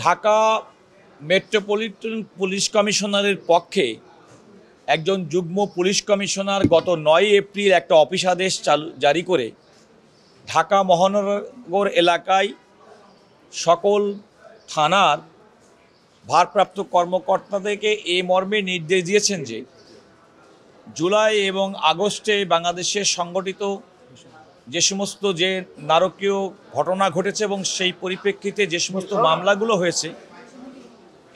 Dhaka metropolitan police কমিশনারের পক্ষে একজন যুগ্ম পুলিশ কমিশনার গত 9 এপ্রিল একটা অফিস আদেশ জারি করে ঢাকা মহানগর এলাকায় সকল থানার ভারপ্রাপ্ত কর্মকর্তাদেরকে এই মর্মে নির্দেশ দিয়েছেন যে জুলাই এবং আগস্টে বাংলাদেশের সংগঠিত যে সমস্ত নারকীয় ঘটনা ঘটেছে এবং সেই পরিপ্রেক্ষিতে যে সমস্ত মামলাগুলো হয়েছে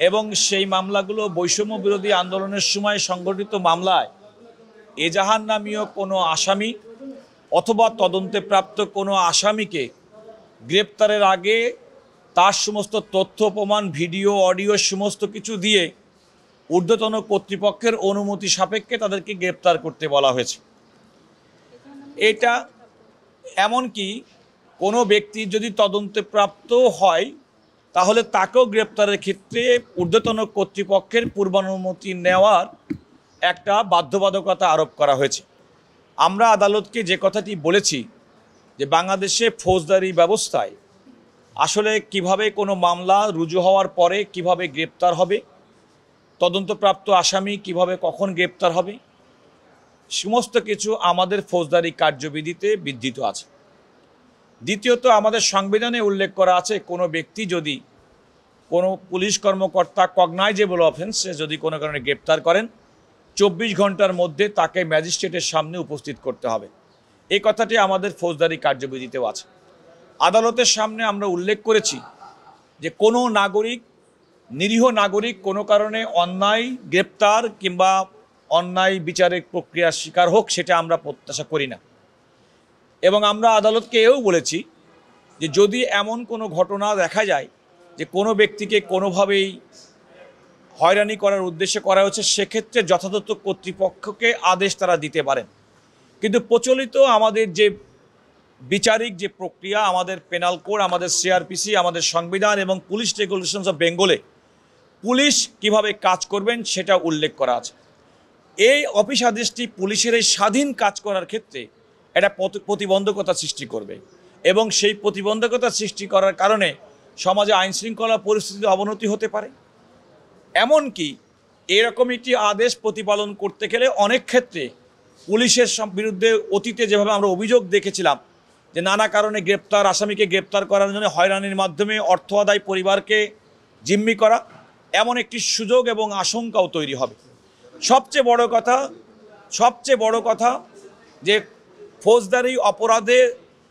এবং সেই মামলাগুলো বৈষম্য বিরোধী আন্দোলনের সময় সংগঠিত মামলায় এজাহার নামীয় কোনো আসামি অথবা তদন্তে প্রাপ্ত কোনো আসামিকে গ্রেপ্তারের আগে তার সমস্ত তথ্য প্রমাণ ভিডিও অডিও সমস্ত কিছু দিয়ে ঊর্ধ্বতন কর্তৃপক্ষের অনুমতি সাপেক্ষে তাদেরকে গ্রেপ্তার করতে বলা হয়েছে। এটা এমনকি কোনো ব্যক্তি যদি তদন্তে প্রাপ্ত হয় তাহলে তাকেও গ্রেপ্তারের ক্ষেত্রে ঊর্ধ্বতন কর্তৃপক্ষের পূর্বানুমতি নেওয়ার একটা বাধ্যবাধকতা আরোপ করা হয়েছে। আমরা আদালতকে যে কথাটি বলেছি যে বাংলাদেশে ফৌজদারি ব্যবস্থায় আসলে কিভাবে কোনো মামলা রুজু হওয়ার পরে কিভাবে গ্রেপ্তার হবে, তদন্তপ্রাপ্ত আসামি কিভাবে কখন গ্রেপ্তার হবে, সমস্ত কিছু আমাদের ফৌজদারি কার্যবিধিতে বিধৃত আছে। দ্বিতীয়ত, আমাদের সংবিধানে উল্লেখ করা আছে কোনো ব্যক্তি যদি কোনো পুলিশ কর্মকর্তা কগনাইজেবল অফেন্সে যদি কোনো কারণে গ্রেপ্তার করেন 24 ঘন্টার মধ্যে তাকে ম্যাজিস্ট্রেটের সামনে উপস্থিত করতে হবে। এই কথাটি আমাদের ফৌজদারি কার্যবিধিতেও আছে। আদালতের সামনে আমরা উল্লেখ করেছি যে কোনো নাগরিক, নিরীহ নাগরিক কোনো কারণে অন্যায় গ্রেপ্তার কিংবা অন্যায় বিচারিক প্রক্রিয়ার শিকার হোক সেটা আমরা প্রত্যাশা করি না। এবং আমরা আদালতকে এও বলেছি যে যদি এমন কোনো ঘটনা দেখা যায় যে কোনো ব্যক্তিকে কোনোভাবেই হয়রানি করার উদ্দেশ্যে করা হচ্ছে সেক্ষেত্রে যথাযথ কর্তৃপক্ষকে আদেশ তারা দিতে পারেন। কিন্তু প্রচলিত আমাদের যে বিচারিক যে প্রক্রিয়া, আমাদের পেনাল কোড, আমাদের সিআরপিসি, আমাদের সংবিধান এবং পুলিশ রেগুলেশনস অফ বেঙ্গলে পুলিশ কিভাবে কাজ করবেন সেটা উল্লেখ করা আছে। এই অফিস আদেশটি পুলিশের এই স্বাধীন কাজ করার ক্ষেত্রে একটা প্রতিবন্ধকতা সৃষ্টি করবে এবং সেই প্রতিবন্ধকতা সৃষ্টি করার কারণে সমাজে আইনশৃঙ্খলা পরিস্থিতির অবনতি হতে পারে। এমনকি এরকম একটি আদেশ প্রতিপালন করতে গেলে অনেক ক্ষেত্রে পুলিশের বিরুদ্ধে অতীতে যেভাবে আমরা অভিযোগ দেখেছিলাম যে নানা কারণে আসামিকে গ্রেপ্তার করার জন্য হয়রানির মাধ্যমে অর্থ আদায় পরিবারকে জিম্মি করা, এমন একটি সুযোগ এবং আশঙ্কাও তৈরি হবে। সবচেয়ে বড় কথা যে ফৌজদারি অপরাধে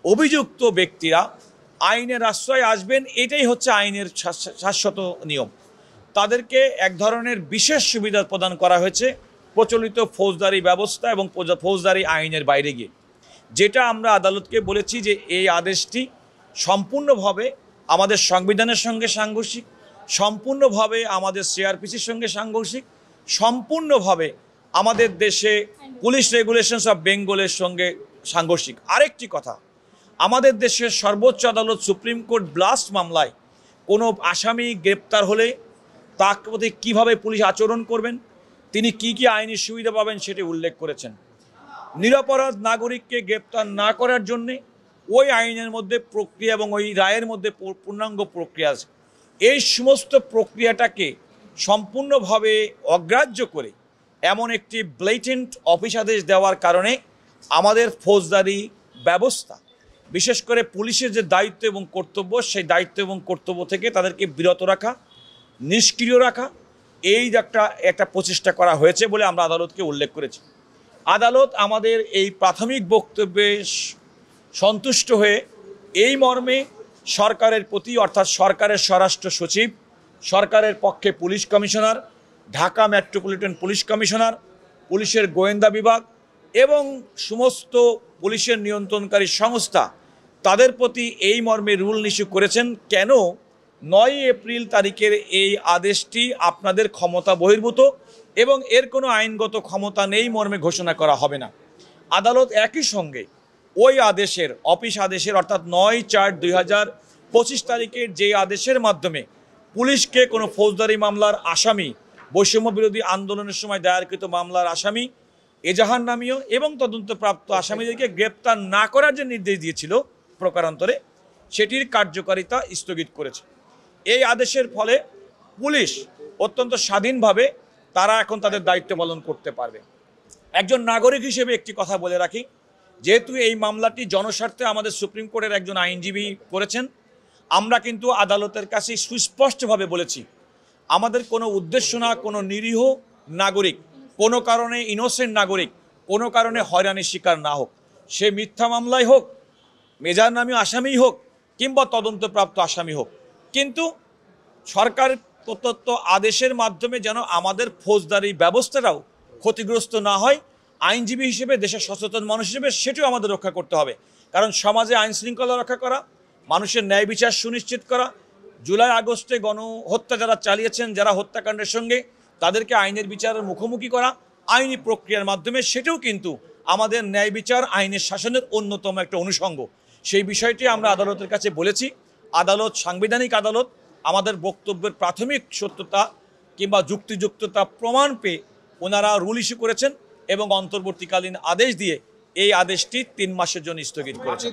অভিযুক্ত ব্যক্তিরা আইনের আশ্রয় আসবেন, এটাই হচ্ছে আইনের শাশ্বত নিয়ম। তাদেরকে এক ধরনের বিশেষ সুবিধা প্রদান করা হয়েছে প্রচলিত ফৌজদারি ব্যবস্থা এবং ফৌজদারি আইনের বাইরে গিয়ে। যেটা আমরা আদালতকে বলেছি যে এই আদেশটি সম্পূর্ণভাবে আমাদের সংবিধানের সঙ্গে সাংঘর্ষিক, সম্পূর্ণভাবে আমাদের সিআরপিসির সঙ্গে সাংঘর্ষিক, সম্পূর্ণভাবে আমাদের দেশে পুলিশ রেগুলেশনস অফ বেঙ্গলের সঙ্গে সাংঘর্ষিক। আরেকটি কথা, আমাদের দেশের সর্বোচ্চ আদালত সুপ্রিম কোর্ট ব্লাস্ট মামলায় কোনো আসামি গ্রেপ্তার হলে তার প্রতি কীভাবে পুলিশ আচরণ করবেন, তিনি কি আইনি সুবিধা পাবেন সেটি উল্লেখ করেছেন। নিরপরাধ নাগরিককে গ্রেপ্তার না করার জন্যে ওই আইনের মধ্যে প্রক্রিয়া এবং ওই রায়ের মধ্যে পূর্ণাঙ্গ প্রক্রিয়া আছে। এই সমস্ত প্রক্রিয়াটাকে সম্পূর্ণভাবে অগ্রাহ্য করে এমন একটি ব্লেটেন্ট অফিস আদেশ দেওয়ার কারণে আমাদের ফৌজদারি ব্যবস্থা, বিশেষ করে পুলিশের যে দায়িত্ব এবং কর্তব্য, সেই দায়িত্ব এবং কর্তব্য থেকে তাদেরকে বিরত রাখা, নিষ্ক্রিয় রাখা, এই একটা প্রচেষ্টা করা হয়েছে বলে আমরা আদালতকে উল্লেখ করেছি। আদালত আমাদের এই প্রাথমিক বক্তব্যে সন্তুষ্ট হয়ে এই মর্মে সরকারের প্রতি, অর্থাৎ সরকারের স্বরাষ্ট্র সচিব, সরকারের পক্ষে police commissioner, Dhaka metropolitan police commissioner, পুলিশের গোয়েন্দা বিভাগ এবং সমস্ত পুলিশের নিয়ন্ত্রণকারী সংস্থা তাদের প্রতি এই মর্মে রুল ইস্যু করেছেন কেন 9 এপ্রিল তারিখের এই আদেশটি আপনাদের ক্ষমতা বহির্ভূত এবং এর কোনো আইনগত ক্ষমতা নেই মর্মে ঘোষণা করা হবে না। আদালত একই সঙ্গে ওই আদেশের, অফিস আদেশের অর্থাৎ 9/4/2025 তারিখের যে আদেশের মাধ্যমে পুলিশকে কোনো ফৌজদারি মামলার আসামি, বৈষম্য বিরোধী আন্দোলনের সময় দায়েরকৃত মামলার আসামি, এজাহার নামীয় এবং তদন্তপ্রাপ্ত আসামিদেরকে গ্রেপ্তার না করার যে নির্দেশ দিয়েছিল প্রকারান্তরে, সেটির কার্যকারিতা স্থগিত করেছে। এই আদেশের ফলে পুলিশ অত্যন্ত স্বাধীনভাবে তারা এখন তাদের দায়িত্ব পালন করতে পারবে। একজন নাগরিক হিসেবে একটি কথা বলে রাখি, যেহেতু এই মামলাটি জনস্বার্থে আমাদের সুপ্রিম কোর্টের একজন আইনজীবী করেছেন, আমরা কিন্তু আদালতের কাছে সুস্পষ্টভাবে বলেছি আমাদের কোনো উদ্দেশ্য না কোনো নিরীহ নাগরিক, কোনো কারণে ইনোসেন্ট নাগরিক কোনো কারণে হয়রানির শিকার না হোক, সে মিথ্যা মামলায় হোক, মেজার নামী আসামি হোক কিংবা তদন্তপ্রাপ্ত আসামি হোক, কিন্তু সরকার প্রদত্ত আদেশের মাধ্যমে যেন আমাদের ফৌজদারি ব্যবস্থাটাও ক্ষতিগ্রস্ত না হয়। আইনজীবী হিসেবে, দেশের সচেতন মানুষ হিসেবে সেটিও আমাদের রক্ষা করতে হবে। কারণ সমাজে আইন শৃঙ্খলা রক্ষা করা, মানুষের ন্যায় বিচার সুনিশ্চিত করা, জুলাই আগস্টে গণহত্যা যারা চালিয়েছেন, যারা হত্যাকাণ্ডের সঙ্গে, তাদেরকে আইনের বিচারের মুখোমুখি করা আইনি প্রক্রিয়ার মাধ্যমে, সেটাও কিন্তু আমাদের ন্যায় বিচার আইনের শাসনের অন্যতম একটা অনুষঙ্গ। সেই বিষয়টি আমরা আদালতের কাছে বলেছি। আদালত সাংবিধানিক আদালত, আমাদের বক্তব্যের প্রাথমিক সত্যতা কিংবা যুক্তিযুক্ততা প্রমাণ পেয়ে ওনারা রুল ইস্যু করেছেন এবং অন্তর্বর্তীকালীন আদেশ দিয়ে এই আদেশটি 3 মাসের জন্য স্থগিত করেছেন।